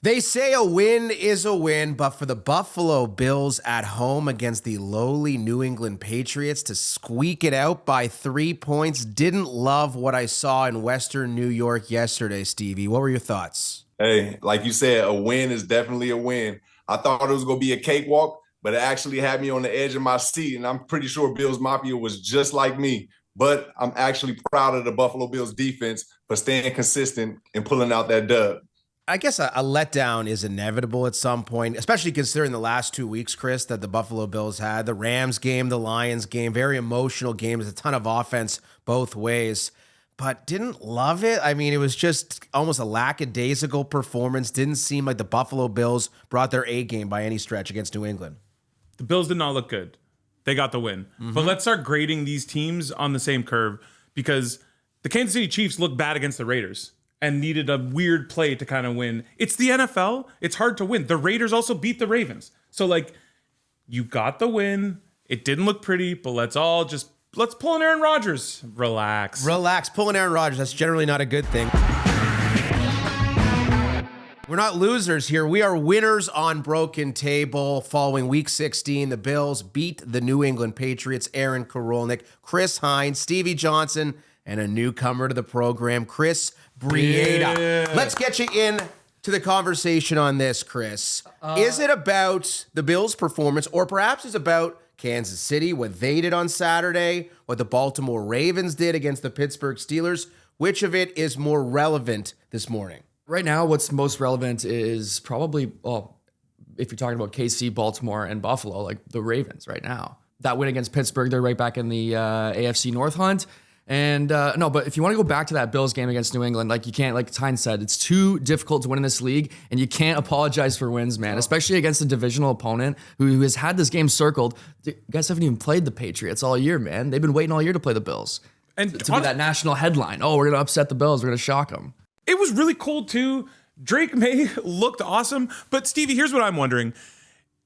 They say a win is a win, but for the Buffalo Bills at home against the lowly New England Patriots to squeak it out by 3 points, didn't love what I saw in Western New York yesterday, Stevie. What were your thoughts? Hey, like you said, a win is definitely a win. I thought it was going to be a cakewalk, but it actually had me on the edge of my seat. And I'm pretty sure Bills Mafia was just like me. But I'm actually proud of the Buffalo Bills defense for staying consistent and pulling out that dub. I guess a letdown is inevitable at some point, especially considering the last 2 weeks, Chris, that the Buffalo Bills had. The Rams game, the Lions game, very emotional games, a ton of offense both ways, but didn't love it. I mean, it was just almost a lackadaisical performance. Didn't seem like the Buffalo Bills brought their A game by any stretch against New England. The Bills did not look good. They got the win. But let's start grading these teams on the same curve because the Kansas City Chiefs looked bad against the Raiders and needed a weird play to kind of win. It's the NFL. It's hard to win. The Raiders also beat the Ravens. So, you got the win. It didn't look pretty, but let's pull an Aaron Rodgers. Relax. Pulling Aaron Rodgers, that's generally not a good thing. We're not losers here. We are winners on Broken Table. Following Week 16, the Bills beat the New England Patriots. Aaron Korolnek, Chris Hein, Stevie Johnson, and a newcomer to the program, Chris Brieda. Yeah. Let's get you in to the conversation on this, Chris. Is it about the Bills' performance, or perhaps it's about Kansas City, what they did on Saturday, what the Baltimore Ravens did against the Pittsburgh Steelers? Which of it is more relevant this morning? Right now, what's most relevant is probably, if you're talking about KC, Baltimore, and Buffalo, like the Ravens right now. That win against Pittsburgh, they're right back in the AFC North hunt. And no, but if you want to go back to that Bills game against New England, you can't, like Tyne said, it's too difficult to win in this league, and you can't apologize for wins, man, especially against a divisional opponent who has had this game circled. You guys haven't even played the Patriots all year, man. They've been waiting all year to play the Bills. And to be that national headline. Oh, we're going to upset the Bills. We're going to shock them. It was really cold, too. Drake May looked awesome. But, Stevie, here's what I'm wondering.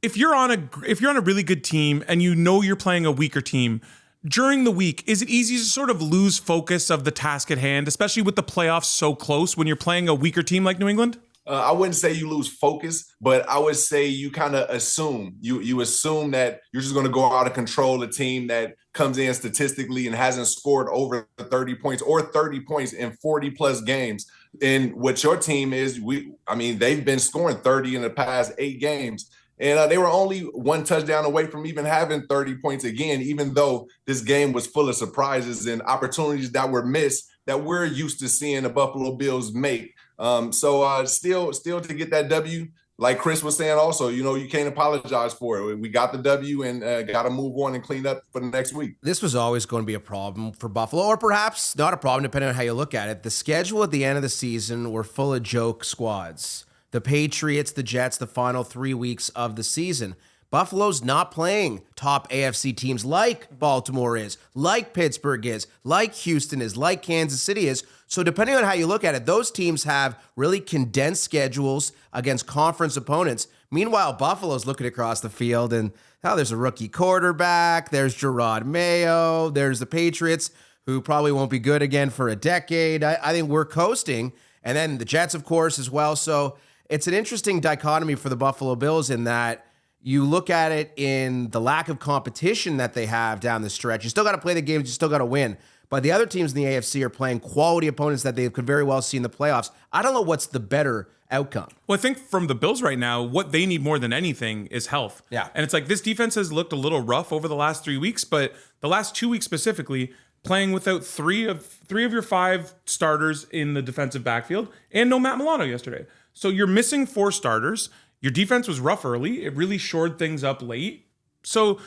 If you're on a really good team and you know you're playing a weaker team, during the week, is it easy to sort of lose focus of the task at hand, especially with the playoffs so close when you're playing a weaker team like New England? I wouldn't say you lose focus, but I would say you kind of assume. You assume that you're just going to go out and control a team that comes in statistically and hasn't scored over 30 points or 30 points in 40-plus games. And what your team is, they've been scoring 30 in the past 8 games. And they were only one touchdown away from even having 30 points again, even though this game was full of surprises and opportunities that were missed that we're used to seeing the Buffalo Bills make. So still to get that W, like Chris was saying also, you can't apologize for it. We got the W and got to move on and clean up for the next week. This was always going to be a problem for Buffalo, or perhaps not a problem, depending on how you look at it. The schedule at the end of the season were full of joke squads. The Patriots, the Jets, the final 3 weeks of the season. Buffalo's not playing top AFC teams like Baltimore is, like Pittsburgh is, like Houston is, like Kansas City is. So depending on how you look at it, those teams have really condensed schedules against conference opponents. Meanwhile, Buffalo's looking across the field and there's a rookie quarterback, there's Gerard Mayo, there's the Patriots, who probably won't be good again for a decade. I think we're coasting. And then the Jets, of course, as well. So it's an interesting dichotomy for the Buffalo Bills in that you look at it in the lack of competition that they have down the stretch. You still got to play the games. You still got to win. But the other teams in the AFC are playing quality opponents that they could very well see in the playoffs. I don't know what's the better outcome. Well, I think from the Bills right now, what they need more than anything is health. Yeah. And it's like this defense has looked a little rough over the last 3 weeks, but the last 2 weeks specifically, playing without three of your 5 starters in the defensive backfield and no Matt Milano yesterday. So you're missing 4 starters. Your defense was rough early. It really shored things up late. So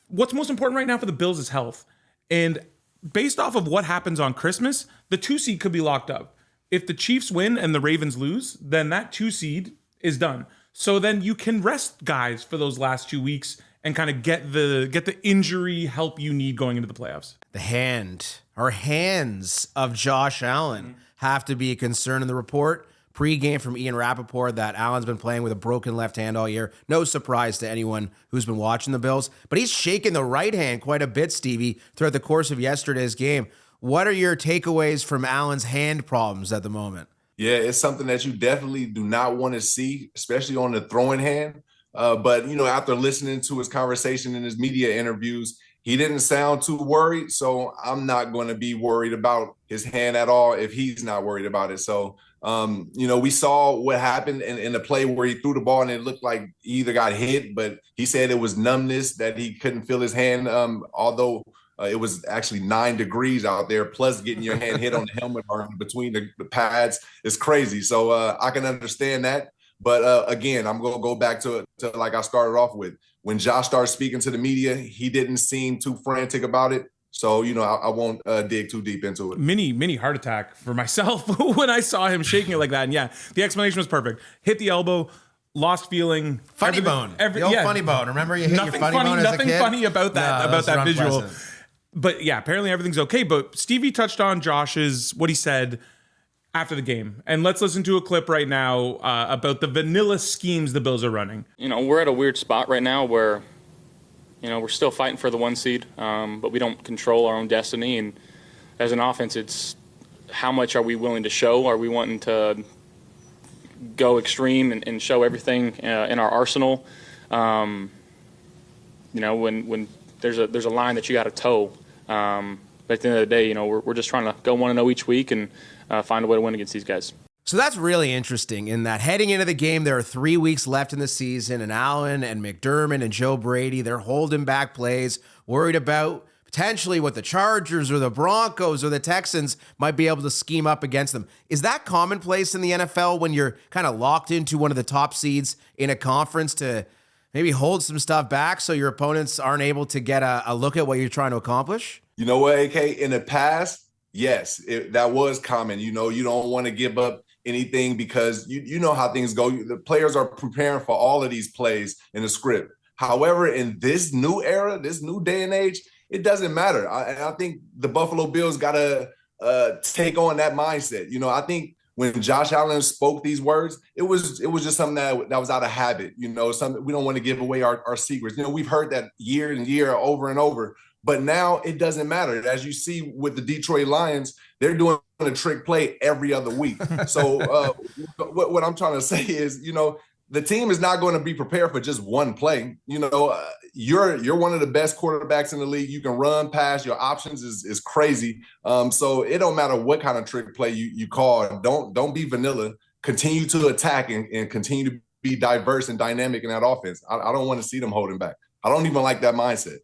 what's most important right now for the Bills is health. And based off of what happens on Christmas, the 2 seed could be locked up. If the Chiefs win and the Ravens lose, then that 2 seed is done. So then you can rest guys for those last 2 weeks and kind of get the injury help you need going into the playoffs. The hands of Josh Allen have to be a concern in the report. Pre-game from Ian Rappaport that Allen's been playing with a broken left hand all year. No surprise to anyone who's been watching the Bills. But he's shaking the right hand quite a bit, Stevie, throughout the course of yesterday's game. What are your takeaways from Allen's hand problems at the moment? Yeah, it's something that you definitely do not want to see, especially on the throwing hand. But, after listening to his conversation in his media interviews, he didn't sound too worried. So I'm not going to be worried about his hand at all if he's not worried about it. So, we saw what happened in the play where he threw the ball and it looked like he either got hit, but he said it was numbness that he couldn't feel his hand, although it was actually 9 degrees out there, plus getting your hand hit on the helmet or in between the pads is crazy. So I can understand that. But again, I'm going to go back to like I started off with. When Josh started speaking to the media, he didn't seem too frantic about it. So, I won't dig too deep into it. Mini heart attack for myself when I saw him shaking it like that. And yeah, the explanation was perfect. Hit the elbow, lost feeling. Funny bone. The old funny bone. Remember you hit your funny bone as a kid? Nothing funny about that, No, that visual. unpleasant. But yeah, apparently everything's okay. But Stevie touched on what he said after the game. And let's listen to a clip right now about the vanilla schemes the Bills are running. We're at a weird spot right now where, we're still fighting for the 1 seed, but we don't control our own destiny. And as an offense, it's how much are we willing to show? Are we wanting to go extreme and show everything in our arsenal? When there's a line that you got to toe. But at the end of the day, we're just trying to go 1-0 each week and find a way to win against these guys. So that's really interesting in that heading into the game, there are 3 weeks left in the season, and Allen and McDermott and Joe Brady, they're holding back plays, worried about potentially what the Chargers or the Broncos or the Texans might be able to scheme up against them. Is that commonplace in the NFL when you're kind of locked into one of the top seeds in a conference to maybe hold some stuff back so your opponents aren't able to get a look at what you're trying to accomplish? You know what, AK? In the past, yes, that was common. You don't want to give up anything because you know how things go. The players are preparing for all of these plays in the script. However, in this new era, this new day and age, it doesn't matter. I think the Buffalo Bills got to take on that mindset. I think when Josh Allen spoke these words, it was just something that was out of habit. Something we don't want to give away our secrets. We've heard that year and year over and over. But now it doesn't matter. As you see with the Detroit Lions, they're doing a trick play every other week. So what I'm trying to say is, the team is not going to be prepared for just one play. You're one of the best quarterbacks in the league. You can run, pass. Your options is crazy. So it don't matter what kind of trick play you call. Don't be vanilla. Continue to attack and continue to be diverse and dynamic in that offense. I don't want to see them holding back. I don't even like that mindset.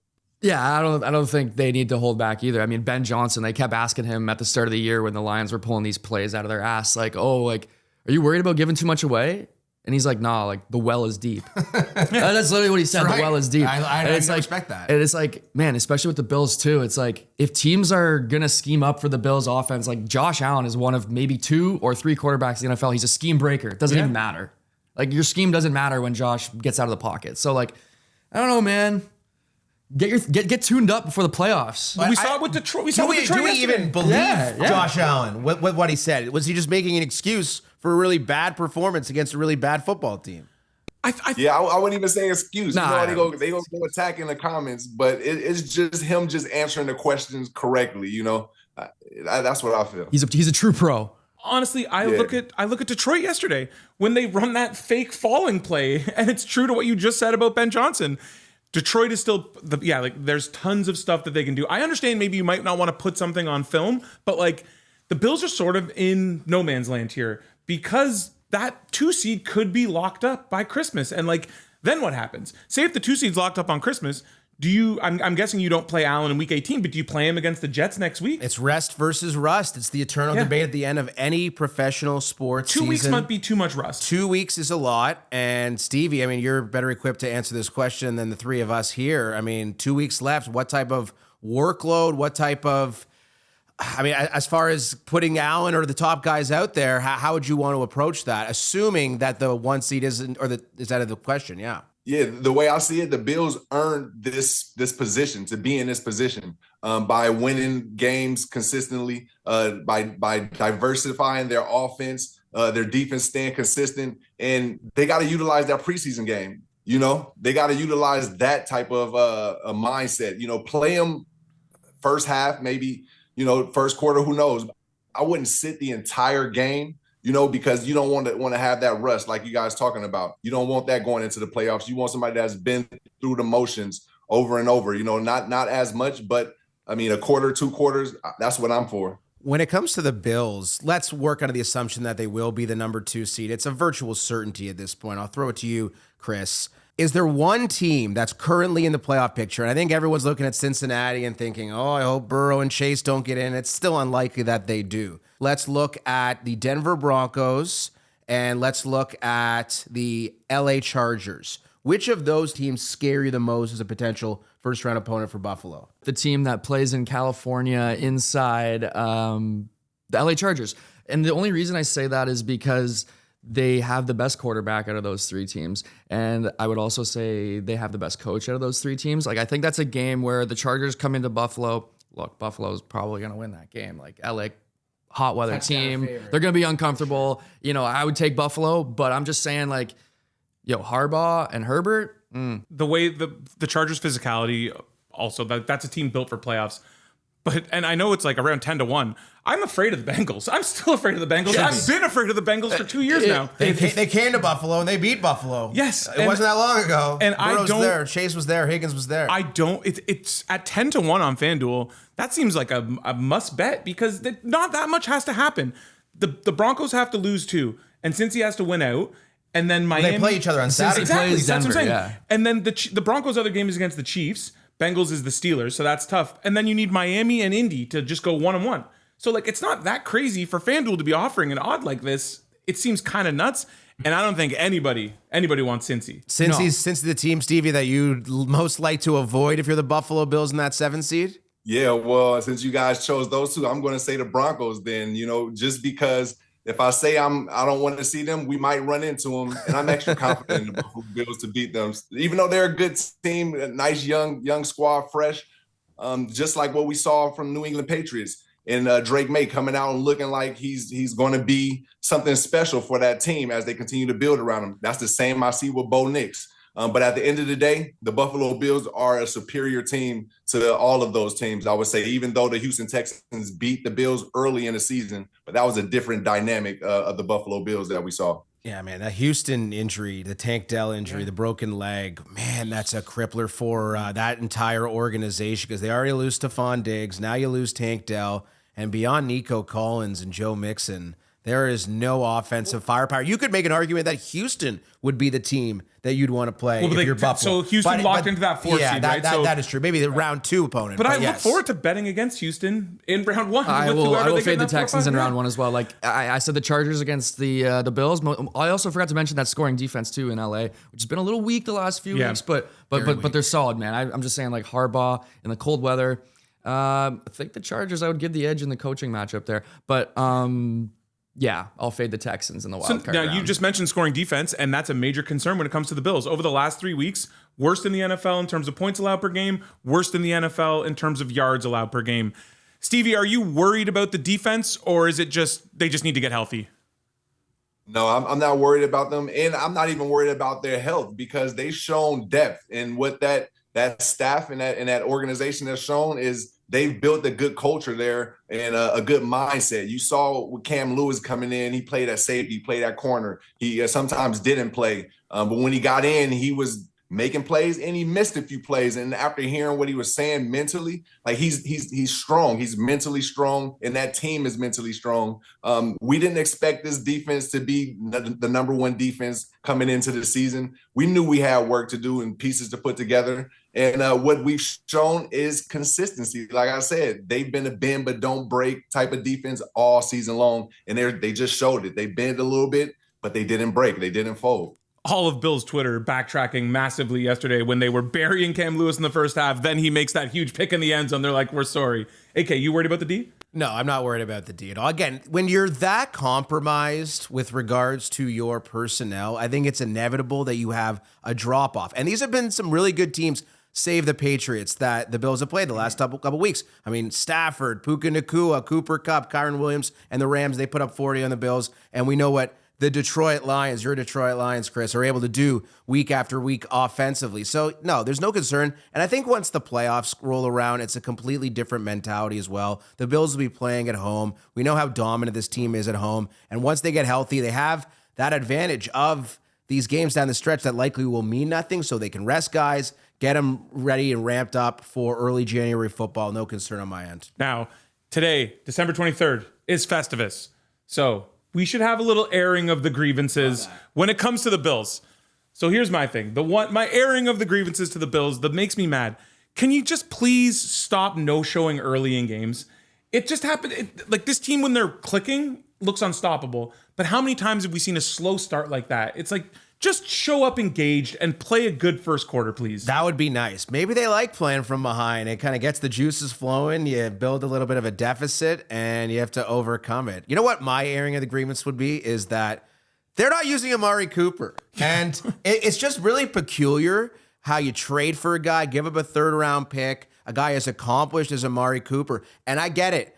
Yeah, I don't think they need to hold back either. I mean, Ben Johnson, they kept asking him at the start of the year when the Lions were pulling these plays out of their ass, like, are you worried about giving too much away? And he's like, nah, like the well is deep. That's literally what he said. Right. The well is deep. I respect that. And it's like, man, especially with the Bills too. It's like if teams are gonna scheme up for the Bills offense, like Josh Allen is one of maybe 2 or 3 quarterbacks in the NFL. He's a scheme breaker. It doesn't even matter. Like your scheme doesn't matter when Josh gets out of the pocket. So like, I don't know, man. Get tuned up before the playoffs. We saw it with Detroit. Do we even believe Josh Allen with what he said? Was he just making an excuse for a really bad performance against a really bad football team? I wouldn't even say excuse. Nah, they go attack in the comments, but it's just him just answering the questions correctly. That's what I feel. He's a true pro. Honestly, I look at Detroit yesterday when they run that fake falling play, and it's true to what you just said about Ben Johnson. Detroit is still, there's tons of stuff that they can do. I understand maybe you might not want to put something on film, but like the Bills are sort of in no man's land here because that 2 seed could be locked up by Christmas. And like, then what happens? Say if the 2 seed's locked up on Christmas, I'm guessing you don't play Allen in week 18, but do you play him against the Jets next week? It's rest versus rust. It's the eternal debate at the end of any professional sports season. 2 weeks might be too much rust. 2 weeks is a lot. And Stevie, I mean, you're better equipped to answer this question than the three of us here. I mean, 2 weeks left. What type of workload? As far as putting Allen or the top guys out there, how would you want to approach that? Assuming that the 1 seed is out of the question. Yeah. Yeah, the way I see it, the Bills earned this position, to be in this position by winning games consistently, by diversifying their offense, their defense staying consistent, and they got to utilize that preseason game. They got to utilize that type of a mindset. Play them first half, maybe first quarter. Who knows? I wouldn't sit the entire game because you don't want to have that rust like you guys talking about. You don't want that going into the playoffs. You want somebody that's been through the motions over and over, not as much, but I mean, a quarter, 2 quarters, that's what I'm for. When it comes to the Bills, let's work under the assumption that they will be the number 2 seed. It's a virtual certainty at this point. I'll throw it to you, Chris. Is there one team that's currently in the playoff picture? And I think everyone's looking at Cincinnati and thinking, oh, I hope Burrow and Chase don't get in. It's still unlikely that they do. Let's look at the Denver Broncos and let's look at the LA Chargers. Which of those teams scare you the most as a potential first-round opponent for Buffalo? The team that plays in California inside the LA Chargers. And the only reason I say that is because they have the best quarterback out of those 3 teams. And I would also say they have the best coach out of those 3 teams. Like, I think that's a game where the Chargers come into Buffalo. Look, Buffalo's probably going to win that game. Like, LA, hot weather team. They're going to be uncomfortable. I would take Buffalo, but I'm just saying, like, Harbaugh and Herbert. The way the Chargers' physicality, also, that's a team built for playoffs. And I know it's like around 10-1. I'm afraid of the Bengals. I'm still afraid of the Bengals. I've been afraid of the Bengals for 2 years now. They came to Buffalo and they beat Buffalo. Yes. It wasn't that long ago. And Burrow's there. Chase was there. Higgins was there. It's at 10-1 on FanDuel. That seems like a must bet because not that much has to happen. The Broncos have to lose too. And Cincy has to win out. And then Miami. They play each other on Saturday. Exactly. Plays That's what I'm Denver, saying. yeah. And then the Broncos' other game is against the Chiefs. Bengals is the Steelers, so that's tough. And then you need Miami and Indy to just go 1-1. So, like, it's not that crazy for FanDuel to be offering an odd like this. It seems kind of nuts. And I don't think anybody wants Cincy. Cincy the team, Stevie, that you'd most like to avoid if you're the Buffalo Bills in that 7 seed? Yeah, well, since you guys chose those 2, I'm going to say the Broncos then, just because if I say I don't want to see them, we might run into them. And I'm extra confident in the Buffalo Bills to beat them. Even though they're a good team, a nice young squad, fresh, just like what we saw from New England Patriots. And Drake May coming out and looking like he's going to be something special for that team as they continue to build around him. That's the same I see with Bo Nix. But at the end of the day, the Buffalo Bills are a superior team to all of those teams, I would say, even though the Houston Texans beat the Bills early in the season. But that was a different dynamic of the Buffalo Bills that we saw. Yeah, man, that Houston injury, the Tank Dell injury, the broken leg, man, that's a crippler for that entire organization because they already lose Stephon Diggs. Now you lose Tank Dell. And beyond Nico Collins and Joe Mixon, there is no offensive firepower. You could make an argument that Houston would be the team that you'd want to play if you're Buffalo. So Houston locked into that 4 seed, right? That is true. Maybe the round 2 opponent. But I look forward to betting against Houston in round 1. I will fade the Texans in round 1 as well. Like I said, the Chargers against the Bills. I also forgot to mention that scoring defense too in LA, which has been a little weak the last few weeks, but they're solid, man. I'm just saying, like Harbaugh in the cold weather. I think the Chargers, I would give the edge in the coaching matchup there, but yeah, I'll fade the Texans in the wild card round. You just mentioned scoring defense, and that's a major concern when it comes to the Bills. Over the last 3 weeks, worst in the NFL in terms of points allowed per game, worst in the NFL in terms of yards allowed per game. Stevie, are you worried about the defense, or is it just they just need to get healthy? No, I'm not worried about them, and I'm not even worried about their health because they've shown depth. And what that staff and that organization has shown is they've built a good culture there and a good mindset. You saw with Cam Lewis coming in, he played at safety, he played at corner. He sometimes didn't play, but when he got in, he was making plays and he missed a few plays. And after hearing what he was saying mentally, like he's strong, he's mentally strong, and that team is mentally strong. We didn't expect this defense to be the number 1 defense coming into the season. We knew we had work to do and pieces to put together. And what we've shown is consistency. Like I said, they've been a bend but don't break type of defense all season long. And they just showed it. They bent a little bit, but they didn't break. They didn't fold. All of Bill's Twitter backtracking massively yesterday when they were burying Cam Lewis in the first half. Then he makes that huge pick in the end zone. They're like, we're sorry. AK, you worried about the D? No, I'm not worried about the D at all. Again, when you're that compromised with regards to your personnel, I think it's inevitable that you have a drop-off. And these have been some really good teams, save the Patriots, that the Bills have played the last couple weeks. I mean, Stafford, Puka Nacua, Cooper Kupp, Kyron Williams, and the Rams, they put up 40 on the Bills. And we know what the Detroit Lions, your Detroit Lions, Chris, are able to do week after week offensively. So, no, there's no concern. And I think once the playoffs roll around, it's a completely different mentality as well. The Bills will be playing at home. We know how dominant this team is at home. And once they get healthy, they have that advantage of these games down the stretch that likely will mean nothing, so they can rest guys, get them ready and ramped up for early January football. No concern on my end. Now, today, December 23rd, is Festivus. So we should have a little airing of the grievances when it comes to the Bills. So here's my thing. My airing of the grievances to the Bills that makes me mad. Can you just please stop no-showing early in games? It just happened. Like this team, when they're clicking, looks unstoppable. But how many times have we seen a slow start like that? It's like, just show up engaged and play a good first quarter, please. That would be nice. Maybe they like playing from behind. It kind of gets the juices flowing. You build a little bit of a deficit, and you have to overcome it. You know what my airing of the grievance would be is that they're not using Amari Cooper. And it's just really peculiar how you trade for a guy, give up a third-round pick, a guy as accomplished as Amari Cooper. And I get it.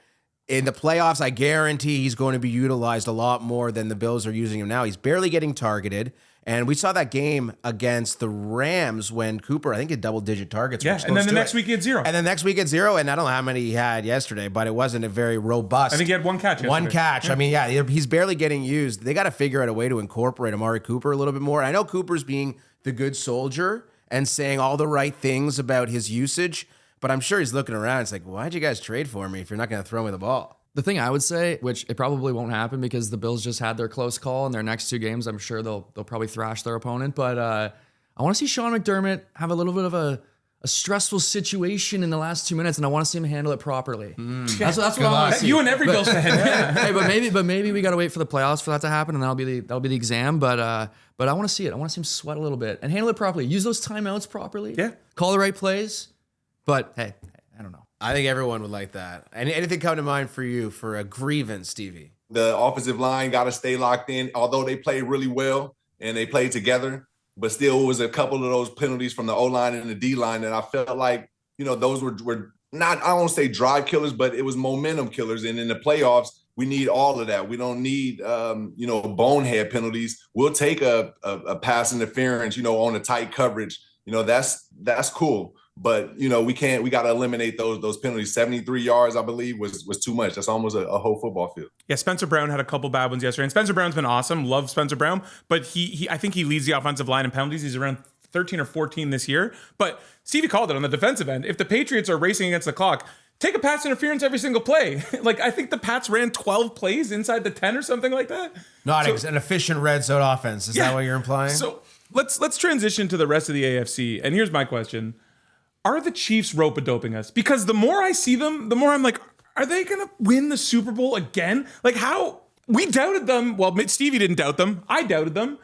In the playoffs, I guarantee he's going to be utilized a lot more than the Bills are using him now. He's barely getting targeted. And we saw that game against the Rams when Cooper, I think, had double-digit targets. Yeah, and then the next week he had 0. And then next week at 0, and I don't know how many he had yesterday, but it wasn't a very robust. I think he had 1 catch yesterday. 1 catch. I mean, yeah, he's barely getting used. They got to figure out a way to incorporate Amari Cooper a little bit more. I know Cooper's being the good soldier and saying all the right things about his usage, but I'm sure he's looking around. It's like, why'd you guys trade for me if you're not going to throw me the ball? The thing I would say, which it probably won't happen because the Bills just had their close call in their next 2 games. I'm sure they'll probably thrash their opponent. But I want to see Sean McDermott have a little bit of a stressful situation in the last 2 minutes, and I want to see him handle it properly. That's what I want to see. You and every Bills fan. Hey, but maybe we got to wait for the playoffs for that to happen, and that'll be the exam. But I want to see it. I want to see him sweat a little bit and handle it properly. Use those timeouts properly. Yeah. Call the right plays. But hey, I don't know. I think everyone would like that. Anything come to mind for you for a grievance, Stevie? The offensive line got to stay locked in, although they played really well and they played together. But still, it was a couple of those penalties from the O-line and the D-line that I felt like, those were not, I don't say drive killers, but it was momentum killers. And in the playoffs, we need all of that. We don't need, bonehead penalties. We'll take a pass interference, on a tight coverage. That's cool. But, we got to eliminate those penalties. 73 yards, I believe, was too much. That's almost a whole football field. Yeah, Spencer Brown had a couple bad ones yesterday. And Spencer Brown's been awesome. Love Spencer Brown. But I think he leads the offensive line in penalties. He's around 13 or 14 this year. But Stevie called it on the defensive end. If the Patriots are racing against the clock, take a pass interference every single play. I think the Pats ran 12 plays inside the 10 or something like that. Not an efficient red zone offense. Is that what you're implying? So let's transition to the rest of the AFC. And here's my question. Are the Chiefs rope-a-doping us? Because the more I see them, the more I'm like, are they going to win the Super Bowl again? Like how we doubted them. Well, Stevie didn't doubt them. I doubted them.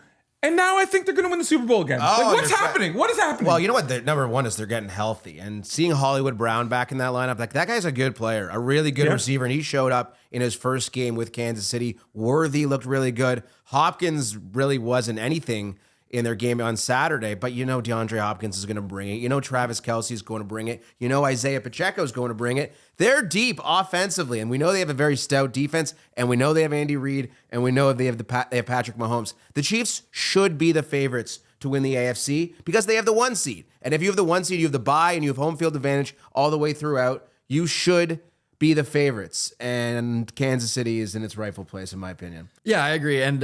And now I think they're going to win the Super Bowl again. What's happening? What is happening? Well, you know what? Number one is they're getting healthy. And seeing Hollywood Brown back in that lineup, that guy's a good player, a really good receiver. And he showed up in his first game with Kansas City. Worthy looked really good. Hopkins really wasn't anything in their game on Saturday, but DeAndre Hopkins is going to bring it. Travis Kelce is going to bring it. Isaiah Pacheco is going to bring it. They're deep offensively, and we know they have a very stout defense, and we know they have Andy Reid, and we know they have Patrick Mahomes. The Chiefs should be the favorites to win the AFC because they have the 1 seed. And if you have the 1 seed, you have the bye, and you have home field advantage all the way throughout. You should be the favorites, and Kansas City is in its rightful place, in my opinion. Yeah, I agree. And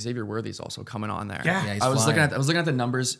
Xavier Worthy's also coming on there. Yeah, I was looking at the numbers.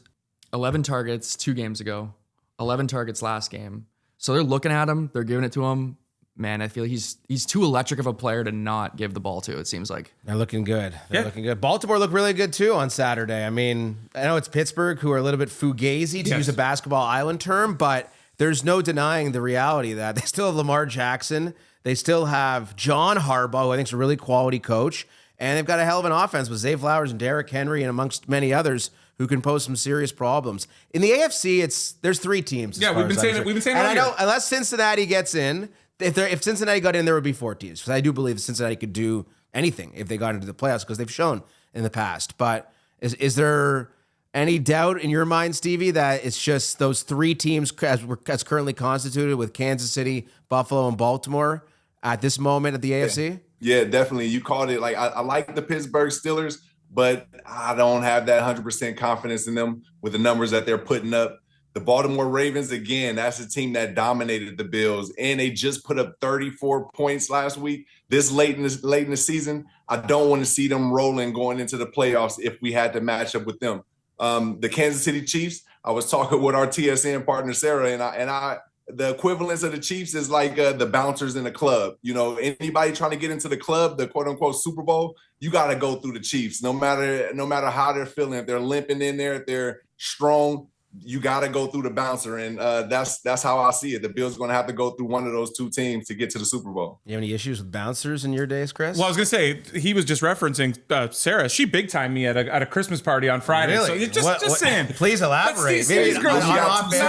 11 targets 2 games ago, 11 targets last game. So they're looking at him, they're giving it to him. Man, I feel he's too electric of a player to not give the ball to. It seems like they're looking good. They're looking good. Baltimore looked really good too on Saturday. I mean, I know it's Pittsburgh who are a little bit fugazi, to use a basketball island term, but there's no denying the reality that they still have Lamar Jackson. They still have John Harbaugh, who I think is a really quality coach. And they've got a hell of an offense with Zay Flowers and Derrick Henry and amongst many others who can pose some serious problems. In the AFC, there's 3 teams. Yeah, we've been saying it. And I know, unless Cincinnati gets in, if Cincinnati got in, there would be 4 teams. Because I do believe Cincinnati could do anything if they got into the playoffs because they've shown in the past. But is there any doubt in your mind, Stevie, that it's just those 3 teams as currently constituted with Kansas City, Buffalo, and Baltimore at this moment at the AFC? Yeah, definitely. You called it. Like I like the Pittsburgh Steelers, but I don't have that 100% confidence in them with the numbers that they're putting up. The Baltimore Ravens, again, that's a team that dominated the Bills, and they just put up 34 points last week. This late in the season, I don't want to see them rolling going into the playoffs if we had to match up with them. The Kansas City Chiefs, I was talking with our TSN partner Sarah, and I the equivalence of the Chiefs is like the bouncers in a club. You know, anybody trying to get into the club, the quote unquote Super Bowl, you got to go through the Chiefs. No matter how they're feeling, if they're limping in there, if they're strong, you got to go through the bouncer, and that's how I see it. The Bills are going to have to go through one of those two teams to get to the Super Bowl. You have any issues with bouncers in your days, Chris? Well, I was gonna say he was just referencing Sarah. She big timed me at a Christmas party on Friday. Really? So just saying. Please elaborate. Maybe girls. Off air,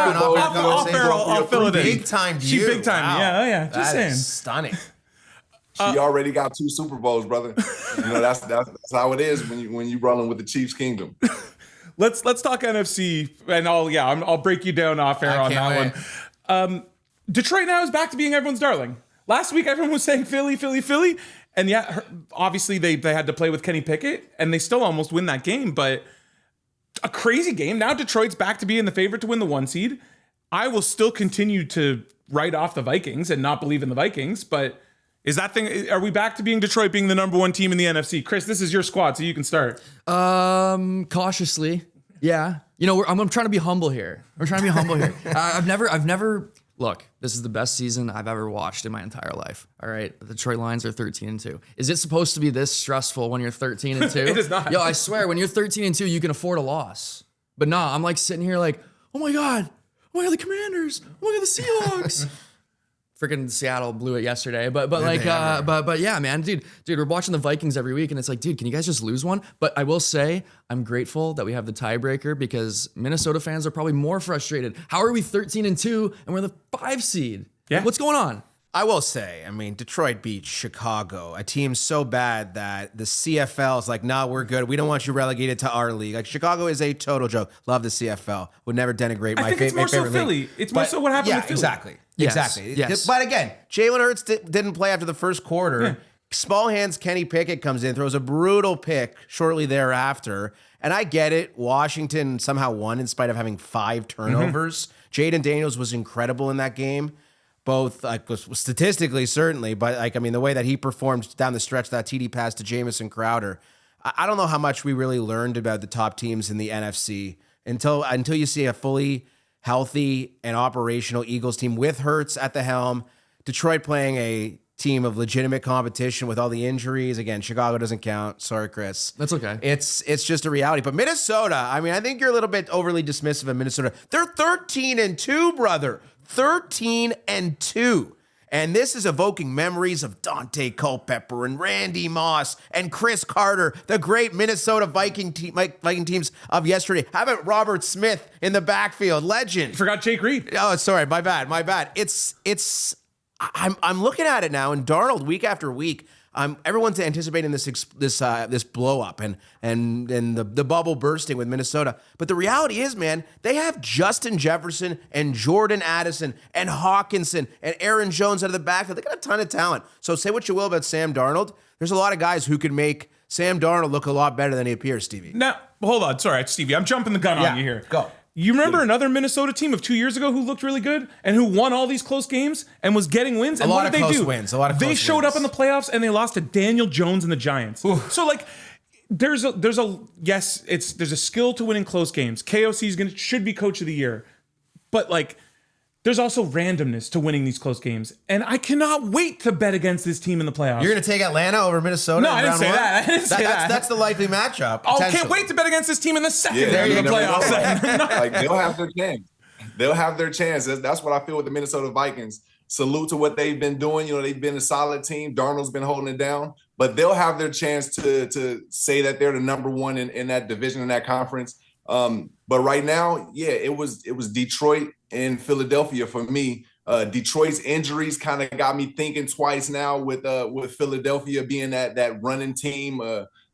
I'll fill it in. Big timed you. She big timed me. Wow. Yeah. Just saying. Is stunning. She already got 2 Super Bowls, brother. You know that's how it is when you rolling with the Chiefs Kingdom. Let's talk NFC, and I'll break you down off air on that one. Detroit now is back to being everyone's darling. Last week everyone was saying Philly, and obviously they had to play with Kenny Pickett, and they still almost win that game. But a crazy game. Now Detroit's back to being the favorite to win the 1 seed. I will still continue to write off the Vikings and not believe in the Vikings, but are we back to being Detroit being the number 1 team in the NFC? Chris, this is your squad, so you can start. Cautiously. Yeah. You know, I'm trying to be humble here. I've never look, this is the best season I've ever watched in my entire life. All right. The Detroit Lions are 13-2. Is it supposed to be this stressful when you're 13-2? It is not. Yo, I swear, when you're 13-2, you can afford a loss. But no, I'm like sitting here like, oh my God, the Commanders. Oh my God, the Seahawks. Freaking Seattle blew it yesterday, but yeah, man, dude, we're watching the Vikings every week, and it's like, dude, can you guys just lose one? But I will say, I'm grateful that we have the tiebreaker because Minnesota fans are probably more frustrated. How are we 13-2 and we're the 5 seed? Yeah, like, what's going on? I will say, I mean, Detroit beat Chicago, a team so bad that the CFL is like, nah, we're good. We don't want you relegated to our league. Like, Chicago is a total joke. Love the CFL. Would never denigrate my favorite league. It's more so Philly. It's more so what happened with Philly. Exactly. Yes, Exactly. yes. But again, Jalen Hurts didn't play after the first quarter. Yeah. Small hands Kenny Pickett comes in, throws a brutal pick shortly thereafter. And I get it. Washington somehow won in spite of having 5 turnovers. Jaden Daniels was incredible in that game. Both statistically, certainly, but the way that he performed down the stretch, that TD pass to Jamison Crowder, I don't know how much we really learned about the top teams in the NFC until you see a fully healthy and operational Eagles team with Hurts at the helm. Detroit playing a team of legitimate competition with all the injuries. Again, Chicago doesn't count. Sorry, Chris. That's okay. It's just a reality. But Minnesota, I think you're a little bit overly dismissive of Minnesota. They're 13-2, brother. 13-2. And this is evoking memories of Dante Culpepper and Randy Moss and Chris Carter, the great Minnesota Viking teams of yesterday. How about Robert Smith in the backfield? Legend. Forgot Jake Reed. Oh, sorry. My bad. I'm looking at it now, and Darnold week after week. Everyone's anticipating this blow up and the bubble bursting with Minnesota. But the reality is, man, they have Justin Jefferson and Jordan Addison and Hawkinson and Aaron Jones out of the backfield. They got a ton of talent. So say what you will about Sam Darnold. There's a lot of guys who could make Sam Darnold look a lot better than he appears, Stevie. Now, hold on. Sorry, Stevie. I'm jumping the gun on you here. Go. You remember another Minnesota team of 2 years ago who looked really good and who won all these close games and was getting wins? And what did they do? They showed up in the playoffs and they lost to Daniel Jones and the Giants. Ooh. So there's a skill to winning close games. KOC should be coach of the year, but there's also randomness to winning these close games. And I cannot wait to bet against this team in the playoffs. You're going to take Atlanta over Minnesota? No, I didn't say that. That's the likely matchup. Oh, can't wait to bet against this team in the second round of the playoffs. They'll have their chance. They'll have their chance. That's what I feel with the Minnesota Vikings. Salute to what they've been doing. You know, they've been a solid team. Darnold's been holding it down. But they'll have their chance to say that they're the number one in that division, in that conference. But right now, it was Detroit and Philadelphia for me. Detroit's injuries kind of got me thinking twice now with Philadelphia being that running team,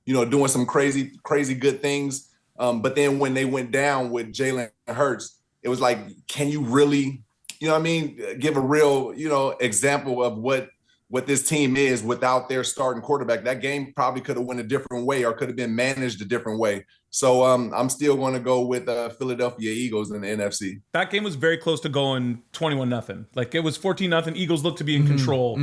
doing some crazy good things. But then when they went down with Jalen Hurts, it was like, can you really, give a real, example of what what this team is without their starting quarterback. That game probably could have went a different way or could have been managed a different way. So I'm still going to go with Philadelphia Eagles in the NFC. That game was very close to going 21-0. Like it was 14-0. Eagles looked to be in control.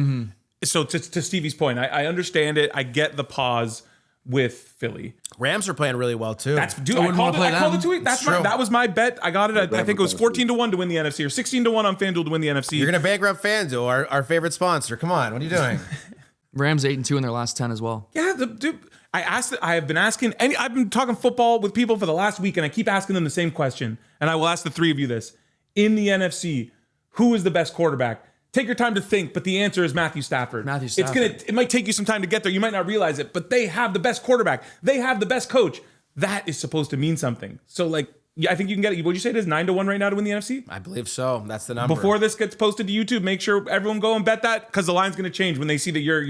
So to Stevie's point, I understand it. I get the pause with Philly. Rams are playing really well too. I called it 2 weeks. That was my bet. I got it. I think it was 14-1 to win the NFC or 16-1 on FanDuel to win the NFC. You're gonna bankrupt FanDuel, our favorite sponsor. Come on, what are you doing? Rams 8-2 in their last 10 as well. Yeah, dude. I've been asking, I've been talking football with people for the last week, and I keep asking them the same question. And I will ask the three of you this: in the NFC, who is the best quarterback? Take your time to think, but the answer is Matthew Stafford. It might take you some time to get there. You might not realize it, but they have the best quarterback. They have the best coach. That is supposed to mean something. So, like, yeah, I think you can get it. What'd you say it is? 9-1 right now to win the NFC? I believe so. That's the number. Before this gets posted to YouTube, make sure everyone go and bet that, because the line's going to change when they see that you're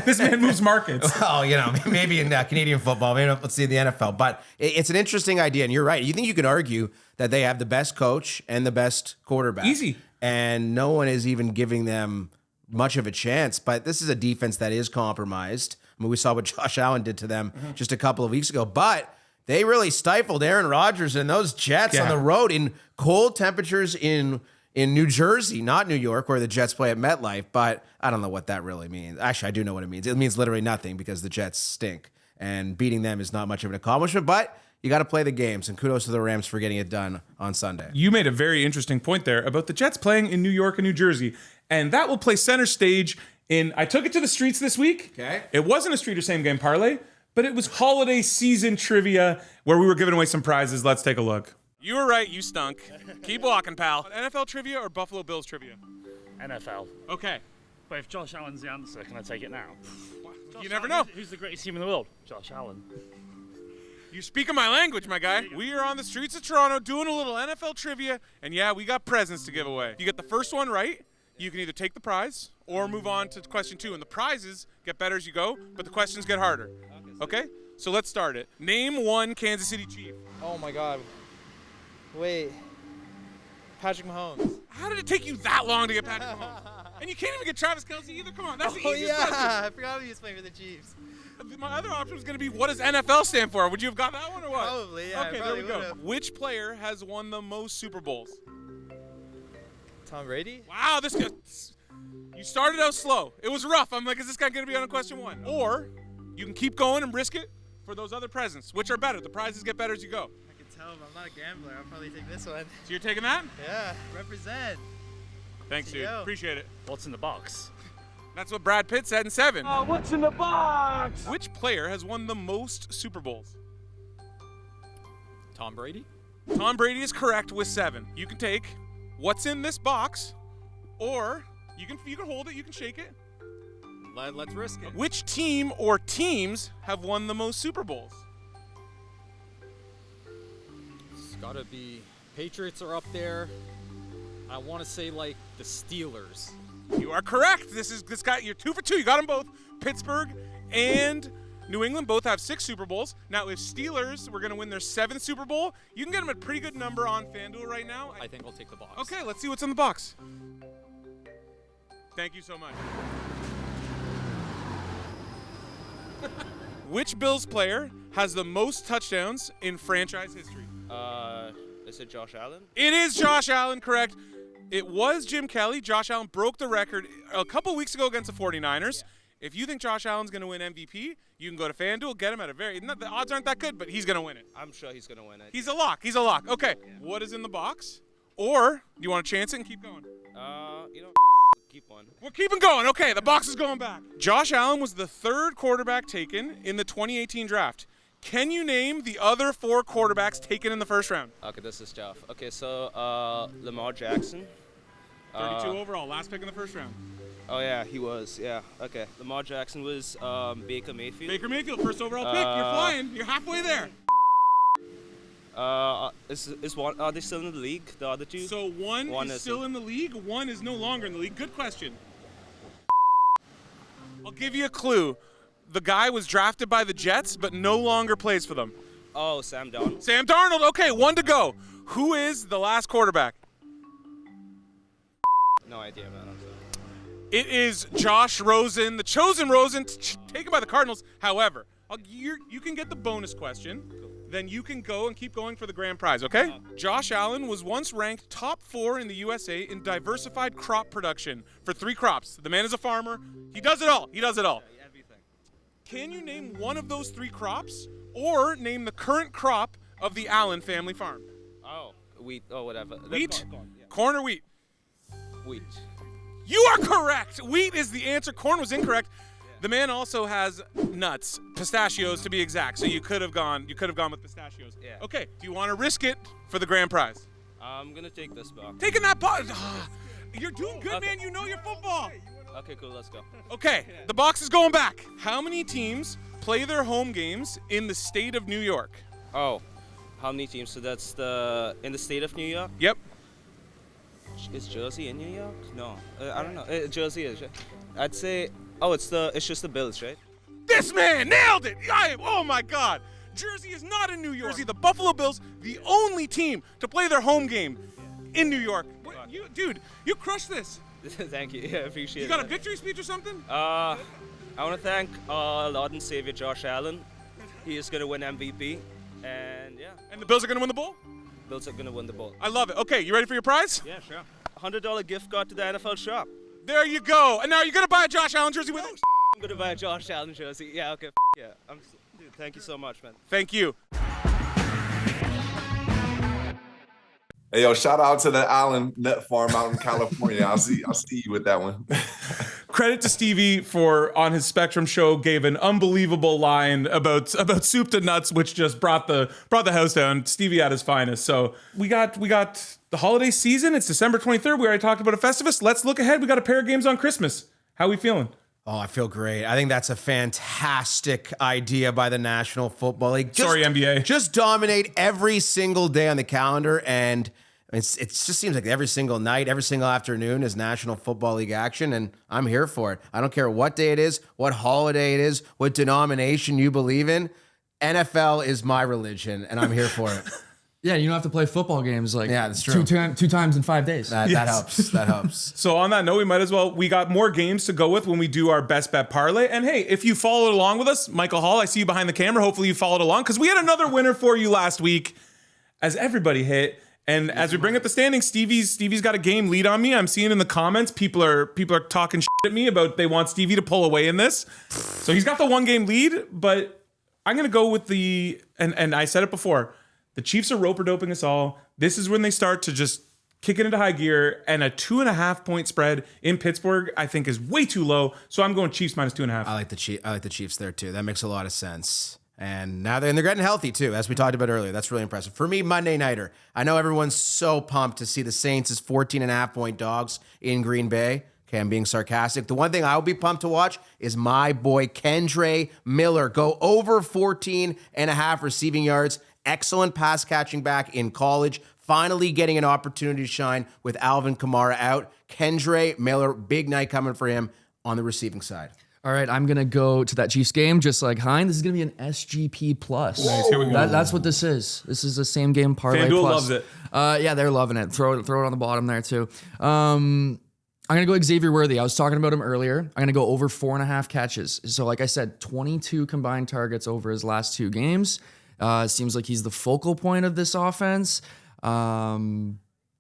this man moves markets. Oh, maybe in Canadian football, maybe let's see the NFL. But it's an interesting idea, and you're right. You think you could argue that they have the best coach and the best quarterback. Easy. And no one is even giving them much of a chance. But this is a defense that is compromised. I mean, we saw what Josh Allen did to them just a couple of weeks ago. But they really stifled Aaron Rodgers and those Jets on the road in cold temperatures in New Jersey, not New York, where the Jets play at MetLife. But I don't know what that really means. Actually, I do know what it means. It means literally nothing because the Jets stink. And beating them is not much of an accomplishment. But you got to play the games, and kudos to the Rams for getting it done on Sunday. You made a very interesting point there about the Jets playing in New York and New Jersey, and that will play center stage in. I took it to the streets this week. Okay. It wasn't a street or same game parlay, but it was holiday season trivia where we were giving away some prizes. Let's take a look. You were right. You stunk. Keep walking, pal. NFL trivia or Buffalo Bills trivia? NFL. Okay. But if Josh Allen's the answer, can I take it now? You never know. Who's the greatest team in the world? Josh Allen. You're speaking my language, my guy. We are on the streets of Toronto doing a little NFL trivia, and yeah, we got presents to give away. You get the first one right, you can either take the prize or move on to question 2. And the prizes get better as you go, but the questions get harder. Okay? So let's start it. Name one Kansas City Chief. Oh my God. Wait. Patrick Mahomes. How did it take you that long to get Patrick Mahomes? And you can't even get Travis Kelce either? Come on, that's the easiest question. I forgot he was playing for the Chiefs. My other option was going to be, what does NFL stand for? Would you have got that one or what? Probably, yeah. Okay, there we go. Which player has won the most Super Bowls? Tom Brady? Wow, this guy, you started out slow. It was rough. I'm like, is this guy going to be on a question 1? Or you can keep going and risk it for those other presents. Which are better? The prizes get better as you go. I can tell, but I'm not a gambler. I'll probably take this one. So you're taking that? Yeah, represent. Thanks, dude. Appreciate it. What's in the box? That's what Brad Pitt said in 7. What's in the box? Which player has won the most Super Bowls? Tom Brady? Tom Brady is correct with 7. You can take what's in this box, or you can hold it, you can shake it. Let's risk it. Which team or teams have won the most Super Bowls? It's gotta be Patriots are up there. I want to say like the Steelers. You are correct. This guy. You're 2 for 2. You got them both. Pittsburgh and New England both have 6 Super Bowls. Now, if Steelers were going to win their 7th Super Bowl, you can get them a pretty good number on FanDuel right now. I think I'll take the box. Okay, let's see what's in the box. Thank you so much. Which Bills player has the most touchdowns in franchise history? Is it Josh Allen? It is Josh Allen, correct. It was Jim Kelly. Josh Allen broke the record a couple weeks ago against the 49ers. Yeah. If you think Josh Allen's going to win MVP, you can go to FanDuel, get him at the odds aren't that good, but he's going to win it. I'm sure he's going to win it. He's a lock. He's a lock. Okay. Yeah. What is in the box? Or do you want to chance it and keep going? Keep on. We're keeping going. Okay, the box is going back. Josh Allen was the 3rd quarterback taken in the 2018 draft. Can you name the other 4 quarterbacks taken in the first round? Okay, this is tough. Okay, so Lamar Jackson. 32 overall, last pick in the first round. Oh, yeah, he was. Yeah, okay. Lamar Jackson was Baker Mayfield. Baker Mayfield, first overall pick. You're flying. You're halfway there. Are they still in the league, the other 2? So one is still in the league, 1 is no longer in the league. Good question. I'll give you a clue. The guy was drafted by the Jets, but no longer plays for them. Oh, Sam Darnold. Sam Darnold. Okay, 1 to go. Who is the last quarterback? No idea, man. It is Josh Rosen, the chosen Rosen, taken by the Cardinals. However, you can get the bonus question. Then you can go and keep going for the grand prize, okay? Josh Allen was once ranked top 4 in the USA in diversified crop production for 3 crops. The man is a farmer. He does it all. Everything. Can you name one of those 3 crops or name the current crop of the Allen family farm? Oh, wheat. Oh, whatever. Wheat? Corn, yeah. Corn or wheat? Wheat. You are correct. Wheat is the answer. Corn was incorrect. The man also has nuts, pistachios to be exact. So you could have gone with pistachios. Yeah. Okay. Do you want to risk it for the grand prize? I'm gonna take this box. Taking that box. You're doing good, man. You know your football. Okay, cool. Let's go. Okay. The box is going back. How many teams play their home games in the state of New York? Oh, how many teams? So that's in the state of New York. Yep. Is Jersey in New York? No, I don't know. Jersey is. Right? I'd say. Oh, it's just the Bills, right? This man nailed it. Oh my God. Jersey is not in New York. Jersey, the Buffalo Bills, the only team to play their home game in New York. You crushed this. Thank you. Yeah, I appreciate it. You got a victory speech or something? I want to thank our Lord and Savior Josh Allen. He is going to win MVP. And yeah. And the Bills are going to win the bowl? Bills are going to win the bowl. I love it. Okay, you ready for your prize? Yeah, sure. $100 gift card to the NFL shop. There you go. And now you're going to buy a Josh Allen jersey with it? I'm going to buy a Josh Allen jersey. Yeah, okay. Yeah. Dude, thank you so much, man. Thank you. Hey, yo, shout out to the Allen Nut Farm out in California. I'll see you with that one. Credit to Stevie for on his Spectrum show gave an unbelievable line about soup to nuts, which just brought the house down. Stevie at his finest. So we got the holiday season. It's December 23rd. We already talked about a Festivus. Let's look ahead. We got a pair of games on Christmas. How are we feeling? Oh, I feel great. I think that's a fantastic idea by the National Football League. Sorry, NBA. Just dominate every single day on the calendar, and it just seems like every single night, every single afternoon is National Football League action, and I'm here for it. I don't care what day it is, what holiday it is, what denomination you believe in. NFL is my religion, and I'm here for it. Yeah, you don't have to play football games that's true. two times in 5 days. That helps. That helps. So on that note, we might as well, we got more games to go with when we do our best bet parlay. And hey, if you followed along with us, Michael Hall, I see you behind the camera. Hopefully you followed along because we had another winner for you last week as everybody hit. And as we bring up the standings, Stevie's got a game lead on me. I'm seeing in the comments, people are talking shit at me about they want Stevie to pull away in this. So he's got the 1 game lead, but I'm going to go with and I said it before, the Chiefs are rope-a-doping us all. This is when they start to just kick it into high gear, and a 2.5 point spread in Pittsburgh, I think, is way too low. So I'm going Chiefs minus 2.5. I like the Chiefs there too. That makes a lot of sense. And now they're getting healthy too, as we talked about earlier. That's really impressive. For me, Monday nighter. I know everyone's so pumped to see the Saints as 14.5 point dogs in Green Bay. Okay, I'm being sarcastic. The one thing I'll be pumped to watch is my boy Kendre Miller go over 14.5 receiving yards. Excellent pass catching back in college. Finally getting an opportunity to shine with Alvin Kamara out. Kendre Miller, big night coming for him on the receiving side. All right, I'm going to go to that Chiefs game just like Hein. This is going to be an SGP plus. Nice, here we go. That's what this is. This is a same game parlay FanDuel plus. loves it. Yeah, they're loving it. Throw it on the bottom there too. I'm going to go Xavier Worthy. I was talking about him earlier. I'm going to go over 4.5 catches. So like I said, 22 combined targets over his last 2 games. Seems like he's the focal point of this offense. And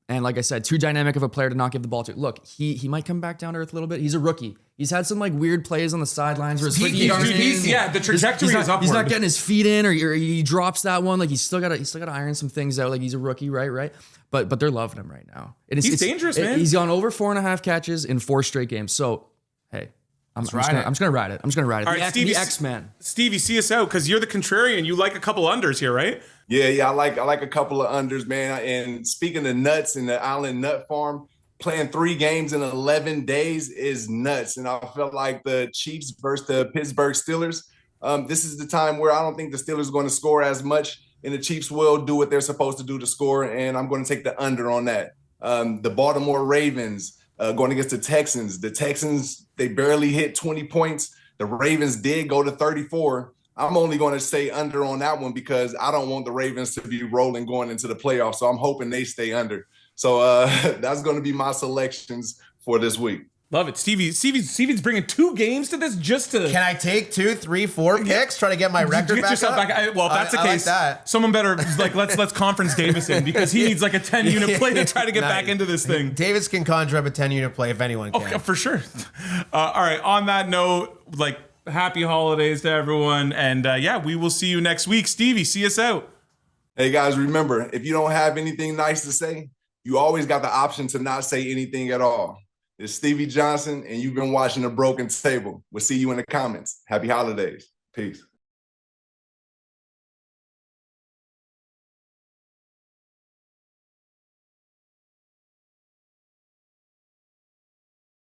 like I said, too dynamic of a player to not give the ball to. Look, he might come back down to earth a little bit. He's a rookie. He's had some like weird plays on the sidelines where his the trajectory is upward. He's not getting his feet in, or he drops that one. Like he's still got to iron some things out. Like he's a rookie, right? But they're loving him right now. He's dangerous, man. He's gone over 4.5 catches in 4 straight games. So hey, I'm just gonna ride it. All right, Stevie, the X-Man. Stevie, see us out because you're the contrarian. You like a couple unders here, right? Yeah, I like a couple of unders, man. And speaking of nuts in the Allen Nut Farm, playing 3 games in 11 days is nuts. And I felt like the Chiefs versus the Pittsburgh Steelers, this is the time where I don't think the Steelers are going to score as much, and the Chiefs will do what they're supposed to do to score, and I'm going to take the under on that. The Baltimore Ravens going against the Texans. The Texans, they barely hit 20 points. The Ravens did go to 34. I'm only going to stay under on that one because I don't want the Ravens to be rolling going into the playoffs, so I'm hoping they stay under. So that's going to be my selections for this week. Love it. Stevie's bringing 2 games to this just to... Can I take 2, 3, 4 picks? Try to get my record Get back yourself up? back. Well, if that's the I like case, that. someone better let's conference Davison because he needs like a 10-unit play to try to get back into this thing. Davis can conjure up a 10-unit play if anyone can. Okay, for sure. All right. On that note, happy holidays to everyone, and we will see you next week. Stevie, see us out. Hey guys, remember, if you don't have anything nice to say, you always got the option to not say anything at all. It's Stevie Johnson, and you've been watching The Broken Table. We'll see you in the comments. Happy holidays. Peace.